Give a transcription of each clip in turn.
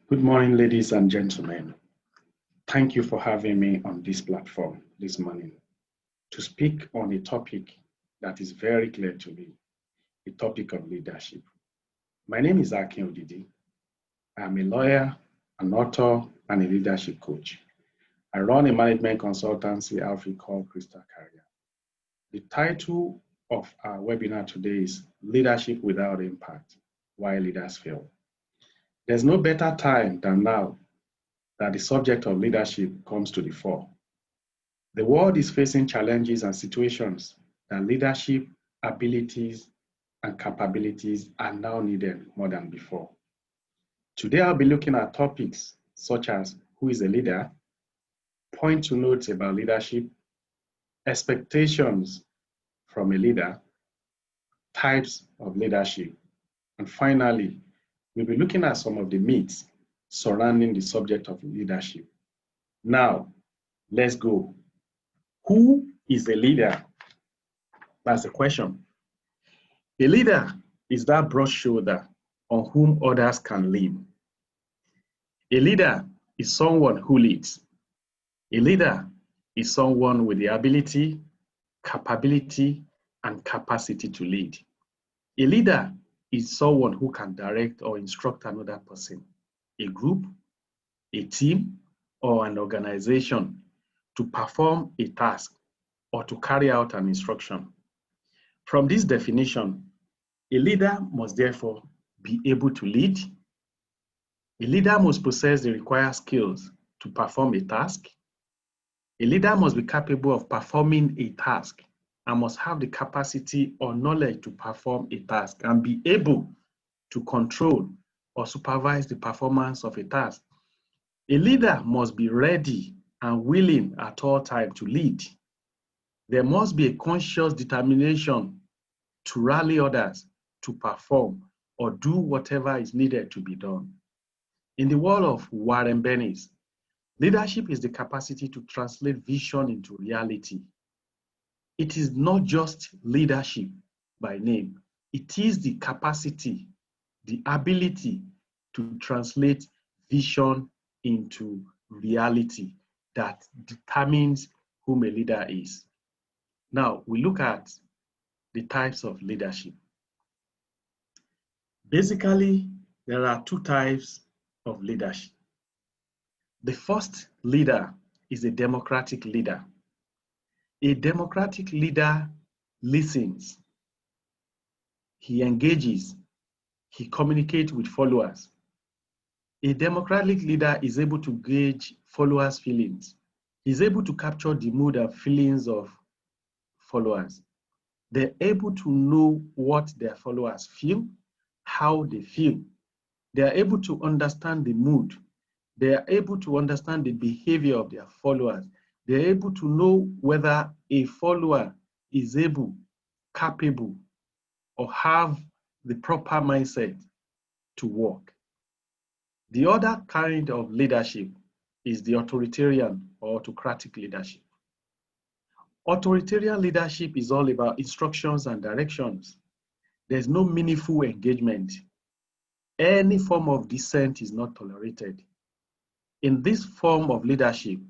Good morning, ladies and gentlemen. Thank you for having me on this platform this morning to speak on a topic that is very clear to me, the topic of leadership. My name is Akin Odidi. I'm a lawyer, an author, and a leadership coach. I run a management consultancy outfit called Crystal Career. The title of our webinar today is Leadership Without Impact, Why Leaders Fail. There's no better time than now that the subject of leadership comes to the fore. The world is facing challenges and situations that leadership abilities and capabilities are now needed more than before. Today, I'll be looking at topics such as who is a leader, point to notes about leadership, expectations from a leader, types of leadership, and finally, we'll be looking at some of the myths surrounding the subject of leadership. Now, let's go. Who is a leader? That's the question. A leader is that broad shoulder on whom others can lean. A leader is someone who leads. A leader is someone with the ability, capability, and capacity to lead. A leader is someone who can direct or instruct another person, a group, a team, or an organization to perform a task or to carry out an instruction. From this definition, a leader must therefore be able to lead. A leader must possess the required skills to perform a task. A leader must be capable of performing a task and must have the capacity or knowledge to perform a task and be able to control or supervise the performance of a task. A leader must be ready and willing at all times to lead. There must be a conscious determination to rally others to perform or do whatever is needed to be done. In the world of Warren Bennis, leadership is the capacity to translate vision into reality. It is not just leadership by name. It is the capacity, the ability to translate vision into reality that determines whom a leader is. Now, we look at the types of leadership. Basically, there are two types of leadership. The first leader is a democratic leader. A democratic leader listens, he engages, he communicates with followers. A democratic leader is able to gauge followers' feelings. He's able to capture the mood and feelings of followers. They're able to know what their followers feel, how they feel. They are able to understand the mood. They are able to understand the behavior of their followers. They are able to know whether a follower is able, capable, or have the proper mindset to work. The other kind of leadership is the authoritarian or autocratic leadership. Authoritarian leadership is all about instructions and directions. There's no meaningful engagement. Any form of dissent is not tolerated. In this form of leadership,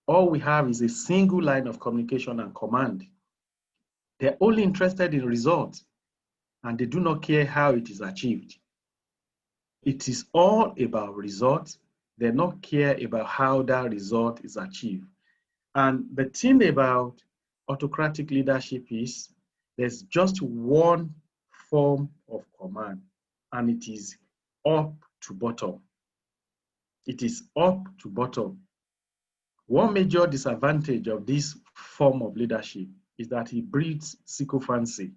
all we have is a single line of communication and command. They're only interested in results, and they do not care how it is achieved. It is all about results. They don't care about how that result is achieved. And the thing about autocratic leadership is there's just one form of command, and it is up to bottom. It is up to bottom. One major disadvantage of this form of leadership is that it breeds sycophancy.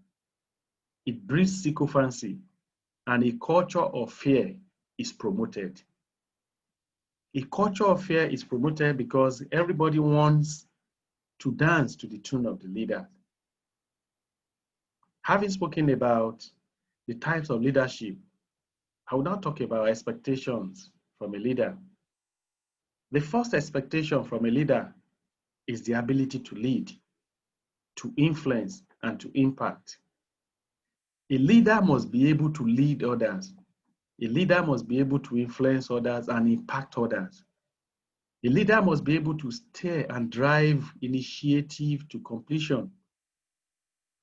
It breeds sycophancy, and a culture of fear is promoted. A culture of fear is promoted because everybody wants to dance to the tune of the leader. Having spoken about the types of leadership, I will now talk about expectations from a leader. The first expectation from a leader is the ability to lead, to influence, and to impact. A leader must be able to lead others. A leader must be able to influence others and impact others. A leader must be able to steer and drive initiative to completion.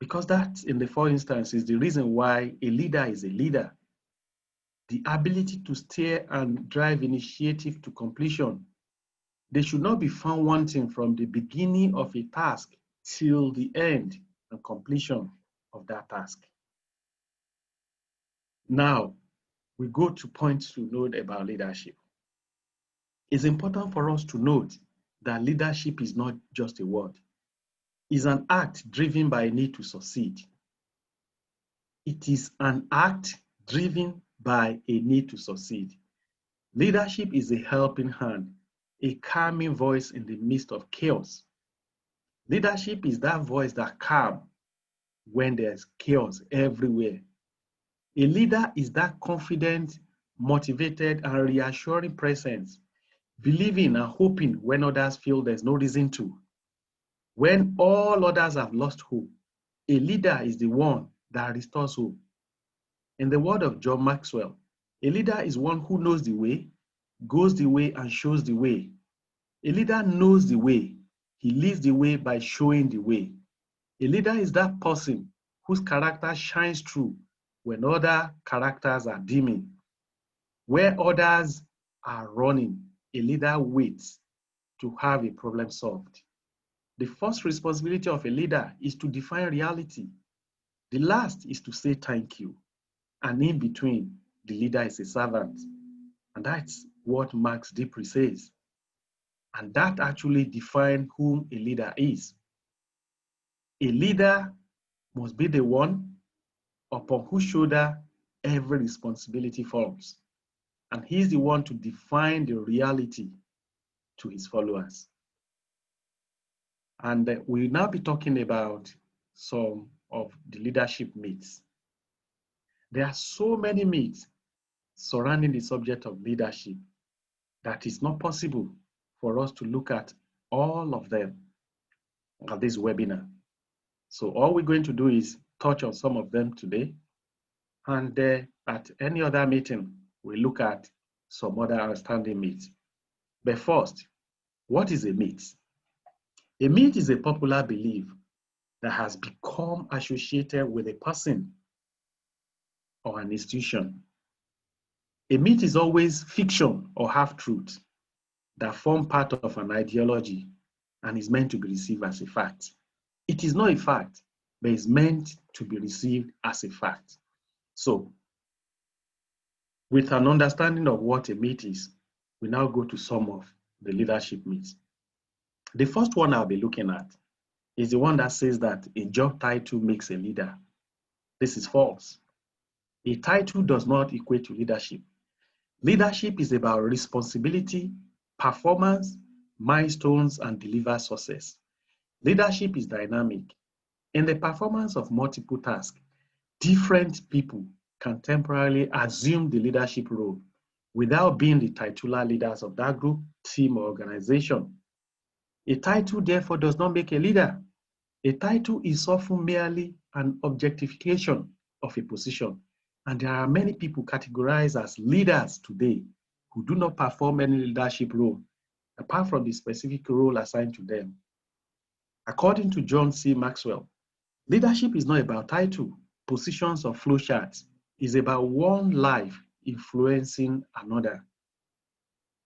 Because that, in the first instance, is the reason why a leader is a leader. The ability to steer and drive initiative to completion. They should not be found wanting from the beginning of a task till the end and completion of that task. Now, we go to points to note about leadership. It's important for us to note that leadership is not just a word. It's an act driven by a need to succeed. It is an act driven by a need to succeed. Leadership is a helping hand, a calming voice in the midst of chaos. Leadership is that voice that calms when there's chaos everywhere. A leader is that confident, motivated, and reassuring presence, believing and hoping when others feel there's no reason to. When all others have lost hope, a leader is the one that restores hope. In the word of John Maxwell, a leader is one who knows the way, goes the way, and shows the way. A leader knows the way. He leads the way by showing the way. A leader is that person whose character shines through when other characters are dimming. Where others are running, a leader waits to have a problem solved. The first responsibility of a leader is to define reality. The last is to say thank you. And in between, the leader is a servant. And that's what Max Dupree says. And that actually defines whom a leader is. A leader must be the one upon whose shoulder every responsibility falls. And he's the one to define the reality to his followers. And we'll now be talking about some of the leadership myths. There are so many myths surrounding the subject of leadership that it's not possible for us to look at all of them at this webinar. So all we're going to do is touch on some of them today. And at any other meeting, we'll look at some other outstanding myths. But first, what is a myth? A myth is a popular belief that has become associated with a person or an institution. A myth is always fiction or half-truth that form part of an ideology and is meant to be received as a fact. It is not a fact, but it's meant to be received as a fact. So, with an understanding of what a myth is, we now go to some of the leadership myths. The first one I'll be looking at is the one that says that a job title makes a leader. This is false. A title does not equate to leadership. Leadership is about responsibility, performance, milestones, and deliver success. Leadership is dynamic. In the performance of multiple tasks, different people can temporarily assume the leadership role without being the titular leaders of that group, team, or organization. A title, therefore, does not make a leader. A title is often merely an objectification of a position, and there are many people categorized as leaders today who do not perform any leadership role apart from the specific role assigned to them. According to John C. Maxwell, leadership is not about title, positions, or flowcharts. It's about one life influencing another.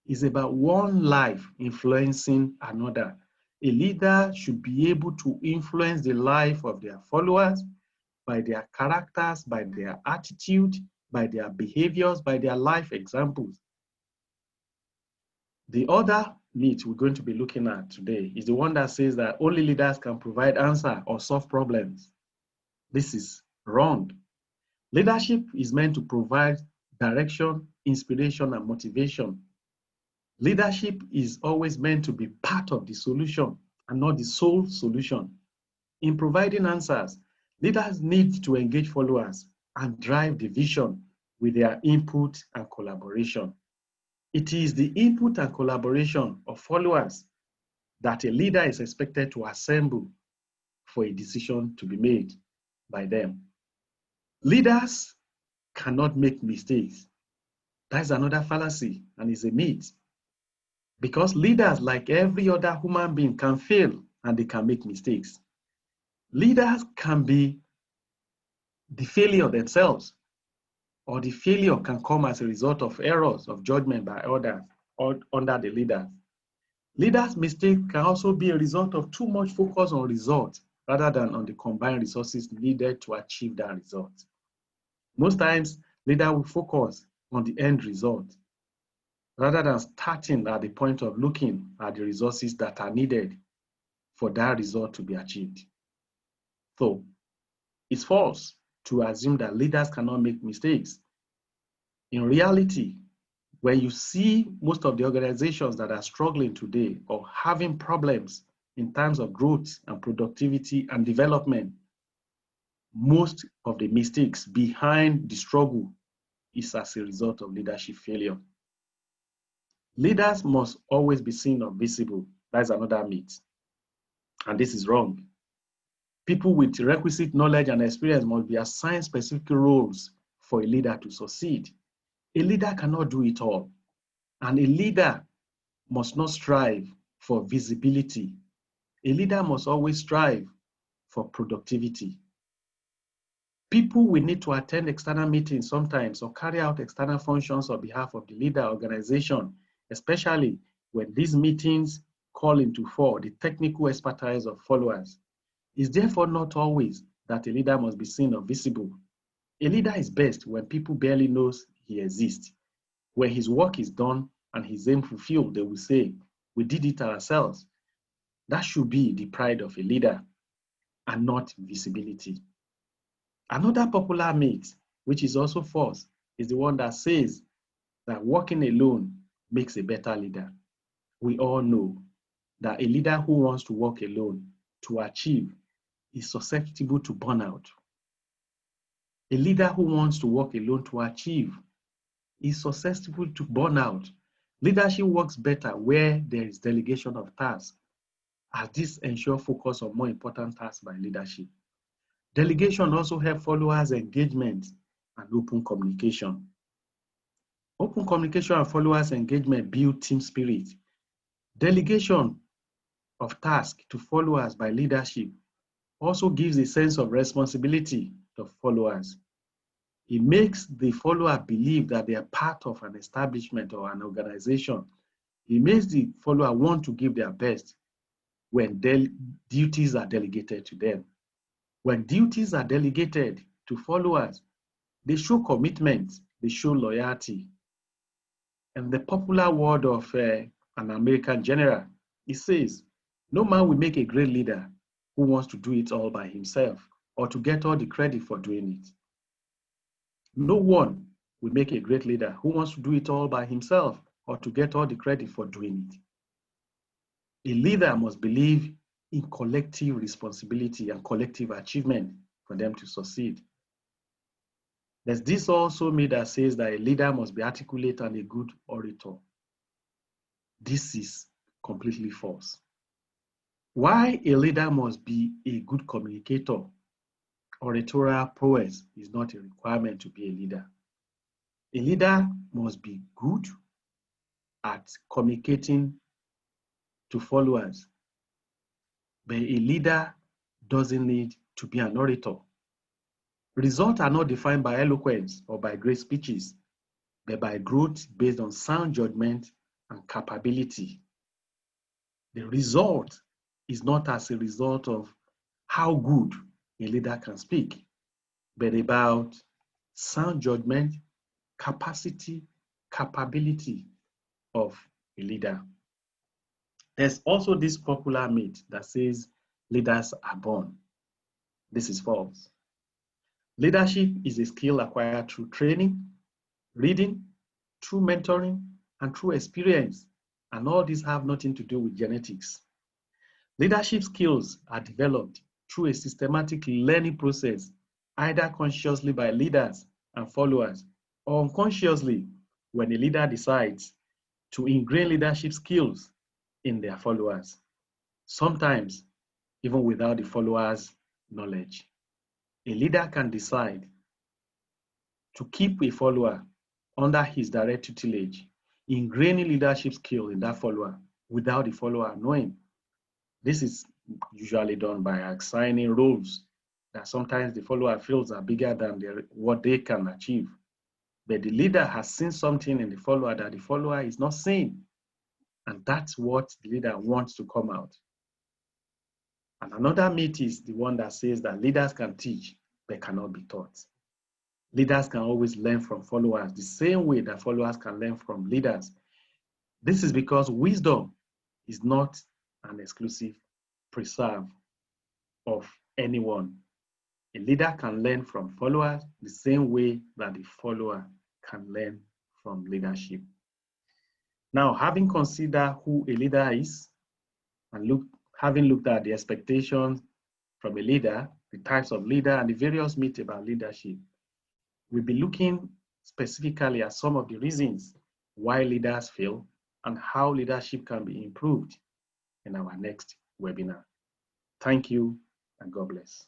It's about one life influencing another. A leader should be able to influence the life of their followers by their characters, by their attitude, by their behaviors, by their life examples. The other myth we're going to be looking at today is the one that says that only leaders can provide answer or solve problems. This is wrong. Leadership is meant to provide direction, inspiration, and motivation. Leadership is always meant to be part of the solution and not the sole solution. In providing answers, leaders need to engage followers and drive the vision with their input and collaboration. It is the input and collaboration of followers that a leader is expected to assemble for a decision to be made by them. Leaders cannot make mistakes. That's another fallacy and is a myth. Because leaders, like every other human being, can fail and they can make mistakes. Leaders can be the failure themselves, or the failure can come as a result of errors of judgment by others or under the leaders. Leaders' mistakes can also be a result of too much focus on results rather than on the combined resources needed to achieve that result. Most times, leaders will focus on the end result rather than starting at the point of looking at the resources that are needed for that result to be achieved. So, it's false to assume that leaders cannot make mistakes. In reality, when you see most of the organizations that are struggling today or having problems in terms of growth and productivity and development, most of the mistakes behind the struggle is as a result of leadership failure. Leaders must always be seen or visible. That's another myth. And this is wrong. People with requisite knowledge and experience must be assigned specific roles for a leader to succeed. A leader cannot do it all. And a leader must not strive for visibility. A leader must always strive for productivity. People will need to attend external meetings sometimes or carry out external functions on behalf of the leader organization, especially when these meetings call into fore the technical expertise of followers. It's therefore not always that a leader must be seen or visible. A leader is best when people barely know he exists. When his work is done and his aim fulfilled, they will say, "We did it ourselves." That should be the pride of a leader and not visibility. Another popular myth, which is also false, is the one that says that working alone makes a better leader. We all know that a leader who wants to work alone to achieve is susceptible to burnout. A leader who wants to work alone to achieve is susceptible to burnout. Leadership works better where there is delegation of tasks, as this ensures focus on more important tasks by leadership. Delegation also helps followers' engagement and open communication. Open communication and followers' engagement build team spirit. Delegation of tasks to followers by leadership also gives a sense of responsibility to followers. It makes the follower believe that they are part of an establishment or an organization. It makes the follower want to give their best when duties are delegated to them. When duties are delegated to followers, they show commitment, they show loyalty. And the popular word of an American general, he says, "No man will make a great leader who wants to do it all by himself or to get all the credit for doing it." No one will make a great leader who wants to do it all by himself or to get all the credit for doing it. A leader must believe in collective responsibility and collective achievement for them to succeed. There's this also myth that says that a leader must be articulate and a good orator. This is completely false. Why a leader must be a good communicator, oratorial prowess is not a requirement to be a leader. A leader must be good at communicating to followers, but a leader doesn't need to be an orator. Results are not defined by eloquence or by great speeches, but by growth based on sound judgment and capability. The result is not as a result of how good a leader can speak, but about sound judgment, capacity, capability of a leader. There's also this popular myth that says leaders are born. This is false. Leadership is a skill acquired through training, reading, through mentoring, and through experience. And all these have nothing to do with genetics. Leadership skills are developed through a systematic learning process, either consciously by leaders and followers, or unconsciously when a leader decides to ingrain leadership skills in their followers, sometimes even without the followers' knowledge. A leader can decide to keep a follower under his direct tutelage, ingraining leadership skill in that follower without the follower knowing. This is usually done by assigning roles that sometimes the follower feels are bigger than what they can achieve. But the leader has seen something in the follower that the follower is not seeing. And that's what the leader wants to come out. And another myth is the one that says that leaders can teach, but cannot be taught. Leaders can always learn from followers the same way that followers can learn from leaders. This is because wisdom is not an exclusive preserve of anyone. A leader can learn from followers the same way that the follower can learn from leadership. Now, having considered who a leader is, and having looked at the expectations from a leader, the types of leader, and the various myths about leadership, we'll be looking specifically at some of the reasons why leaders fail and how leadership can be improved in our next webinar. Thank you, and God bless.